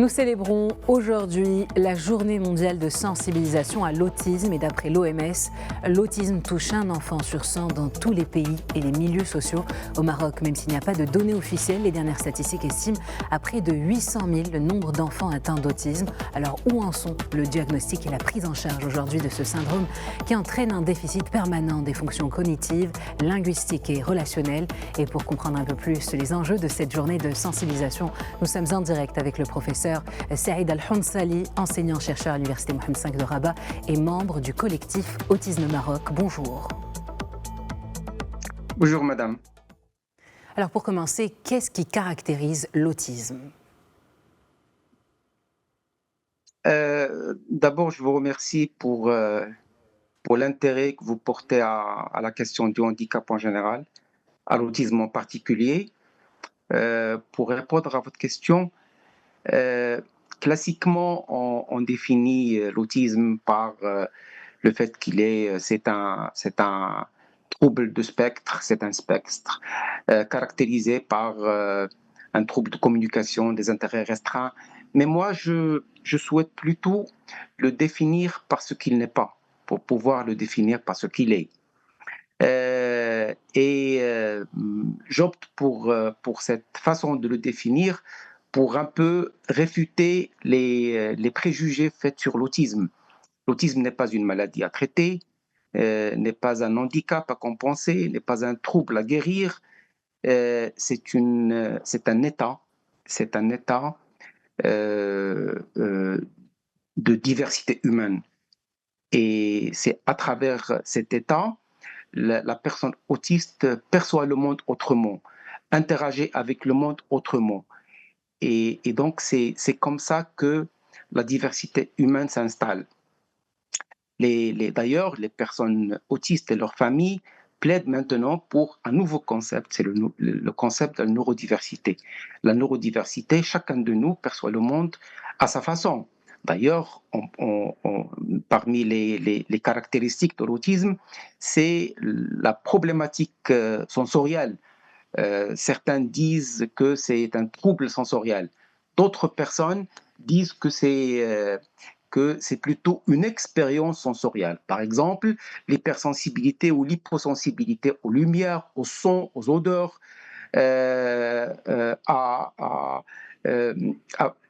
Nous célébrons aujourd'hui la journée mondiale de sensibilisation à l'autisme et d'après l'OMS, l'autisme touche un enfant sur 100 dans tous les pays et les milieux sociaux. Au Maroc, même s'il n'y a pas de données officielles, les dernières statistiques estiment à près de 800 000 le nombre d'enfants atteints d'autisme. Alors où en sont le diagnostic et la prise en charge aujourd'hui de ce syndrome qui entraîne un déficit permanent des fonctions cognitives, linguistiques et relationnelles? Et pour comprendre un peu plus les enjeux de cette journée de sensibilisation, nous sommes en direct avec le professeur Saïd Al-Honsali, enseignant-chercheur à l'Université Mohamed V de Rabat et membre du collectif Autisme Maroc. Bonjour. Bonjour madame. Alors pour commencer, qu'est-ce qui caractérise l'autisme? D'abord, je vous remercie pour l'intérêt que vous portez à la question du handicap en général, à l'autisme en particulier. Pour répondre à votre question, classiquement, on définit l'autisme par le fait c'est un trouble de spectre, c'est un spectre caractérisé par un trouble de communication, des intérêts restreints. Mais moi, je souhaite plutôt le définir par ce qu'il n'est pas, pour pouvoir le définir par ce qu'il est. J'opte pour cette façon de le définir pour un peu réfuter les préjugés faits sur l'autisme. L'autisme n'est pas une maladie à traiter, n'est pas un handicap à compenser, n'est pas un trouble à guérir. C'est un état de diversité humaine. Et c'est à travers cet état, la personne autiste perçoit le monde autrement, interagit avec le monde autrement. Et donc, c'est comme ça que la diversité humaine s'installe. D'ailleurs, les personnes autistes et leurs familles plaident maintenant pour un nouveau concept, c'est le concept de la neurodiversité. La neurodiversité, chacun de nous perçoit le monde à sa façon. D'ailleurs, parmi les caractéristiques de l'autisme, c'est la problématique sensorielle. Certains disent que c'est un trouble sensoriel. D'autres personnes disent que c'est plutôt une expérience sensorielle. Par exemple, l'hypersensibilité ou l'hyposensibilité aux lumières, aux sons, aux odeurs, à, euh,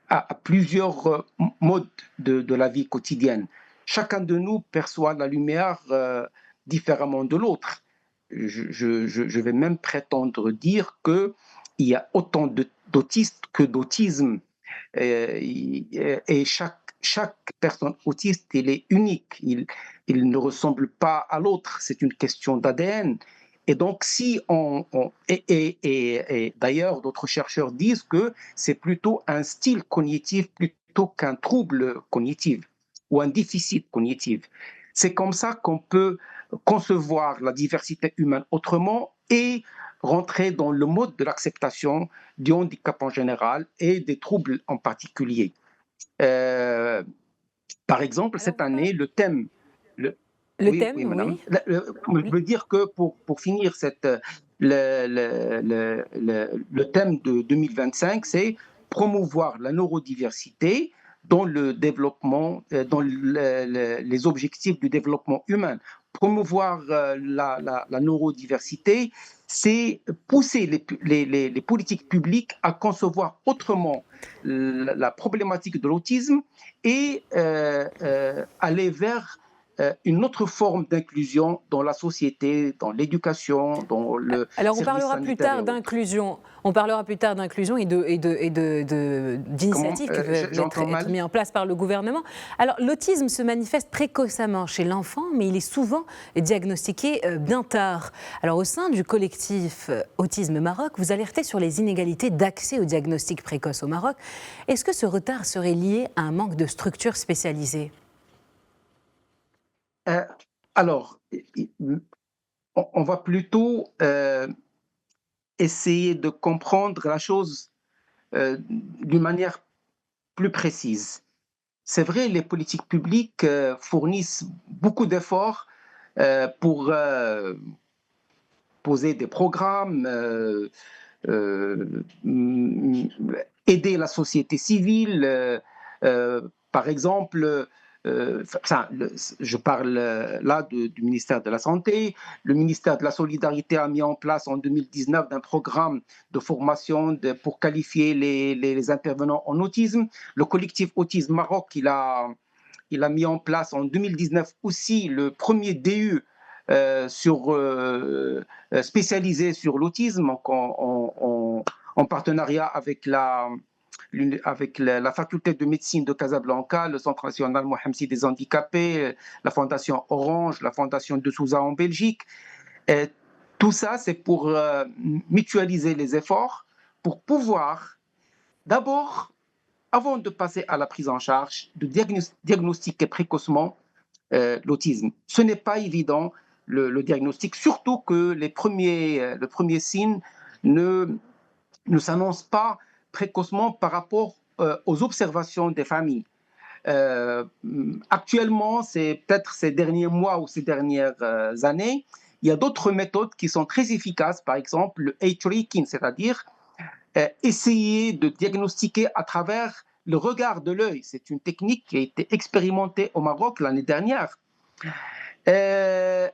à plusieurs modes de la vie quotidienne. Chacun de nous perçoit la lumière différemment de l'autre. Je vais même prétendre dire qu'il y a autant d'autistes que d'autisme. Et chaque personne autiste, elle est unique. Il ne ressemble pas à l'autre. C'est une question d'ADN. Et donc, si et d'ailleurs, d'autres chercheurs disent que c'est plutôt un style cognitif plutôt qu'un trouble cognitif ou un déficit cognitif. C'est comme ça qu'on peut concevoir la diversité humaine autrement et rentrer dans le mode de l'acceptation du handicap en général et des troubles en particulier. Euh, Par exemple, Alors cette vous parlez... année, le thème, le, Le oui, thème, oui, madame. oui. Je veux dire que pour finir le thème de 2025, c'est promouvoir la neurodiversité dans le développement, dans les objectifs du développement humain. Promouvoir la neurodiversité, c'est pousser les politiques publiques à concevoir autrement la problématique de l'autisme et aller vers une autre forme d'inclusion dans la société, dans l'éducation, dans le Alors, on service parlera plus sanitaire et tard autres. d'inclusion. On parlera plus tard d'inclusion et Comment d'initiatives qui peuvent j'entends être mal. mises en place par le gouvernement. Alors, l'autisme se manifeste précocement chez l'enfant, mais il est souvent diagnostiqué bien tard. Alors, au sein du collectif Autisme Maroc, vous alertez sur les inégalités d'accès au diagnostic précoce au Maroc. Est-ce que ce retard serait lié à un manque de structures spécialisées? Euh, alors, on va plutôt essayer de comprendre la chose d'une manière plus précise. C'est vrai, les politiques publiques fournissent beaucoup d'efforts pour poser des programmes, aider la société civile, par exemple, je parle là du ministère de la Santé. Le ministère de la Solidarité a mis en place en 2019 un programme de formation pour qualifier les intervenants en autisme. Le collectif Autisme Maroc, il a mis en place en 2019 aussi le premier DU spécialisé sur l'autisme en partenariat avec la faculté de médecine de Casablanca, le Centre national Mohamsi des handicapés, la Fondation Orange, la Fondation de Souza en Belgique. Et tout ça, c'est pour mutualiser les efforts, pour pouvoir d'abord, avant de passer à la prise en charge, de diagnostiquer précocement l'autisme. Ce n'est pas évident, le diagnostic, surtout que le premier signe ne s'annonce pas précocement par rapport aux observations des familles. Actuellement, c'est peut-être ces derniers mois ou ces dernières années, il y a d'autres méthodes qui sont très efficaces, par exemple le eye-tracking, c'est-à-dire essayer de diagnostiquer à travers le regard de l'œil. C'est une technique qui a été expérimentée au Maroc l'année dernière. Mais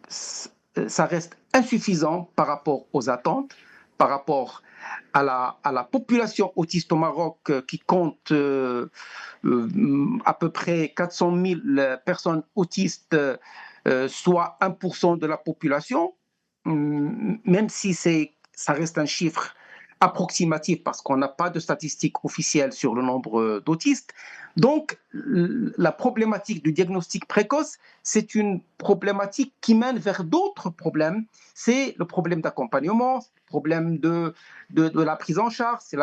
ça reste insuffisant par rapport aux attentes, par rapport à la population autiste au Maroc qui compte à peu près 400 000 personnes autistes, soit 1% de la population, même si ça reste un chiffre approximatif parce qu'on n'a pas de statistiques officielles sur le nombre d'autistes. Donc, la problématique du diagnostic précoce, c'est une problématique qui mène vers d'autres problèmes. C'est le problème d'accompagnement, le problème de la prise en charge, c'est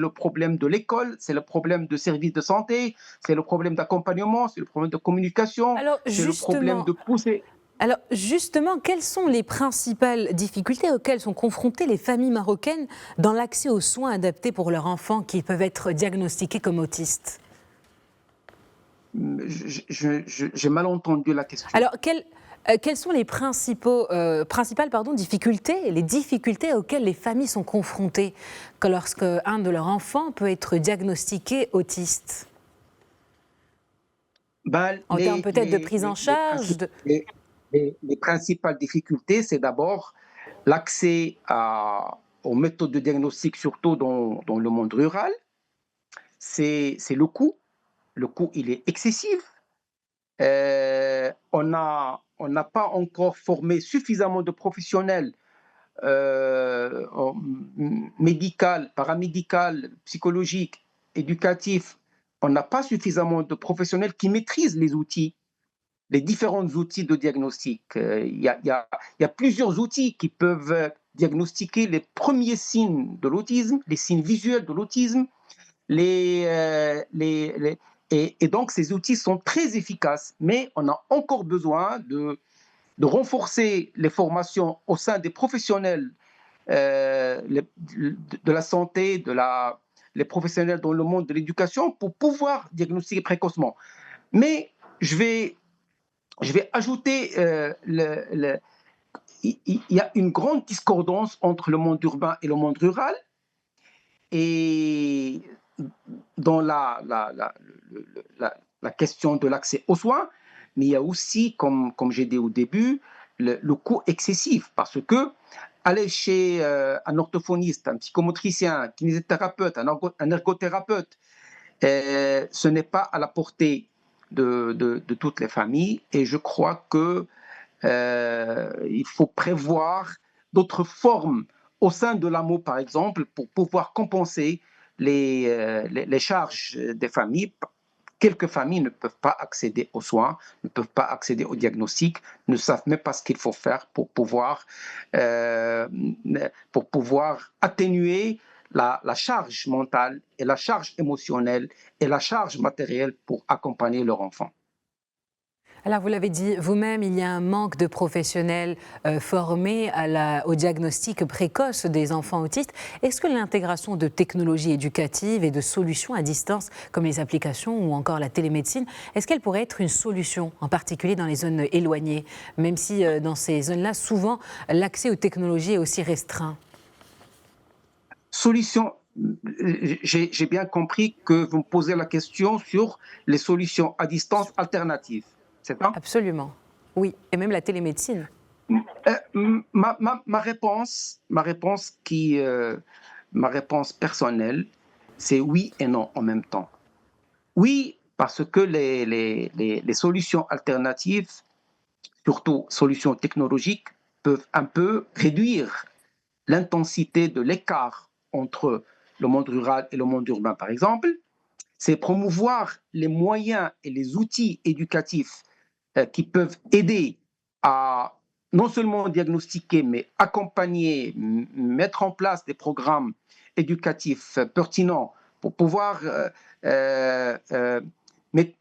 le problème de l'école, c'est le problème de services de santé, c'est le problème d'accompagnement, c'est le problème de communication, c'est le problème de pousser. Alors justement, quelles sont les principales difficultés auxquelles sont confrontées les familles marocaines dans l'accès aux soins adaptés pour leurs enfants qui peuvent être diagnostiqués comme autistes ? J'ai mal entendu la question. Alors, quelles sont les principales difficultés, les difficultés auxquelles les familles sont confrontées lorsque un de leurs enfants peut être diagnostiqué autiste ? En termes peut-être de prise en charge Les principales difficultés, c'est d'abord l'accès aux méthodes de diagnostic, surtout dans le monde rural. C'est le coût. Le coût, il est excessif. On n'a pas encore formé suffisamment de professionnels médical, paramédical, psychologique, éducatif. On n'a pas suffisamment de professionnels qui maîtrisent les différents outils de diagnostic. Il y a plusieurs outils qui peuvent diagnostiquer les premiers signes de l'autisme, les signes visuels de l'autisme. Et donc, ces outils sont très efficaces, mais on a encore besoin de renforcer les formations au sein des professionnels de la santé, les professionnels dans le monde de l'éducation pour pouvoir diagnostiquer précocement. Mais je vais ajouter, il y a une grande discordance entre le monde urbain et le monde rural. Et dans la question de l'accès aux soins, mais il y a aussi, comme j'ai dit au début, le coût excessif, parce que aller chez un orthophoniste, un psychomotricien, un kinésithérapeute, un ergothérapeute, ce n'est pas à la portée de toutes les familles, et je crois qu'il faut prévoir d'autres formes au sein de l'AMO, par exemple, pour pouvoir compenser les charges des familles. Quelques familles ne peuvent pas accéder aux soins, ne peuvent pas accéder au diagnostic, ne savent même pas ce qu'il faut faire pour pouvoir atténuer la charge mentale et la charge émotionnelle et la charge matérielle pour accompagner leur enfant. Alors vous l'avez dit vous-même, il y a un manque de professionnels formés au diagnostic précoce des enfants autistes. Est-ce que l'intégration de technologies éducatives et de solutions à distance, comme les applications ou encore la télémédecine, est-ce qu'elle pourrait être une solution, en particulier dans les zones éloignées, même si dans ces zones-là, souvent, l'accès aux technologies est aussi restreint ? Solution, j'ai bien compris que vous me posez la question sur les solutions à distance alternatives, c'est ça? Absolument. Oui, et même la télémédecine. Ma réponse personnelle, c'est oui et non en même temps. Oui, parce que les solutions alternatives, surtout solutions technologiques, peuvent un peu réduire l'intensité de l'écart entre le monde rural et le monde urbain, par exemple. C'est promouvoir les moyens et les outils éducatifs qui peuvent aider à non seulement diagnostiquer, mais accompagner, mettre en place des programmes éducatifs pertinents pour pouvoir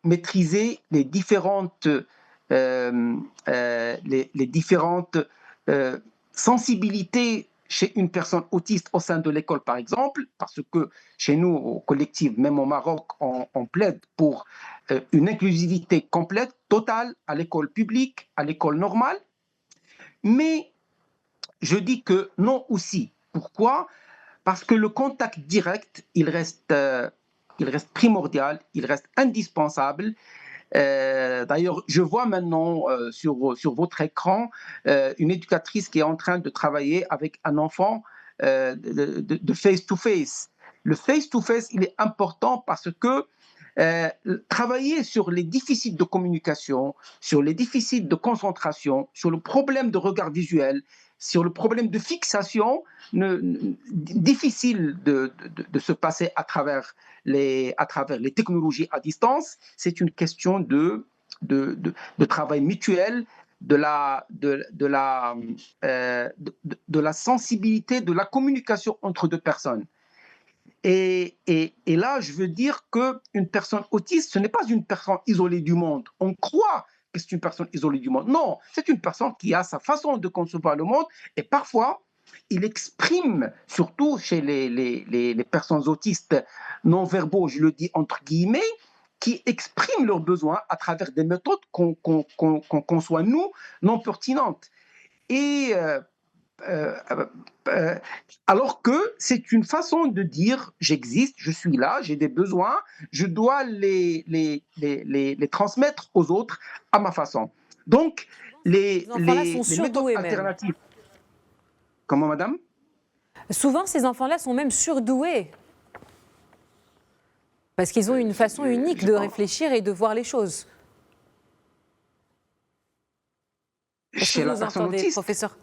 maîtriser les différentes sensibilités chez une personne autiste au sein de l'école, par exemple, parce que chez nous, au collectif, même au Maroc, on plaide pour une inclusivité complète, totale, à l'école publique, à l'école normale. Mais je dis que non aussi. Pourquoi? Parce que le contact direct, il reste primordial, il reste indispensable. D'ailleurs, je vois maintenant sur votre écran une éducatrice qui est en train de travailler avec un enfant de face-to-face. Le face-to-face, il est important parce que travailler sur les déficits de communication, sur les déficits de concentration, sur le problème de regard visuel, sur le problème de fixation, difficile de se passer à travers les technologies à distance. C'est une question de travail mutuel, de la sensibilité, de la communication entre deux personnes. Et là, je veux dire qu'une personne autiste, ce n'est pas une personne isolée du monde. On croit que c'est une personne isolée du monde. Non, c'est une personne qui a sa façon de concevoir le monde et parfois, il exprime, surtout chez les personnes autistes non-verbaux, je le dis entre guillemets, qui expriment leurs besoins à travers des méthodes qu'on conçoit, nous, non pertinentes. Et euh, euh, alors que c'est une façon de dire j'existe, je suis là, j'ai des besoins, je dois les transmettre aux autres à ma façon. Donc, Ces enfants-là sont les méthodes surdoués même. alternatives. Comment, madame? Souvent, ces enfants-là sont même surdoués. Parce qu'ils ont une façon unique de réfléchir et de voir les choses. Est-ce que Chez vous la nous personne entendez, autiste. professeur?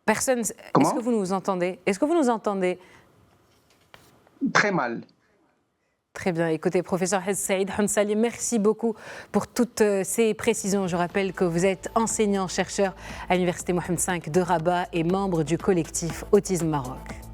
Personne. Est-ce Comment? que vous nous entendez? Est-ce que vous nous entendez? Très mal. Très bien. Écoutez, professeur Saïd Hansali, merci beaucoup pour toutes ces précisions. Je rappelle que vous êtes enseignant-chercheur à l'Université Mohammed V de Rabat et membre du collectif Autisme Maroc.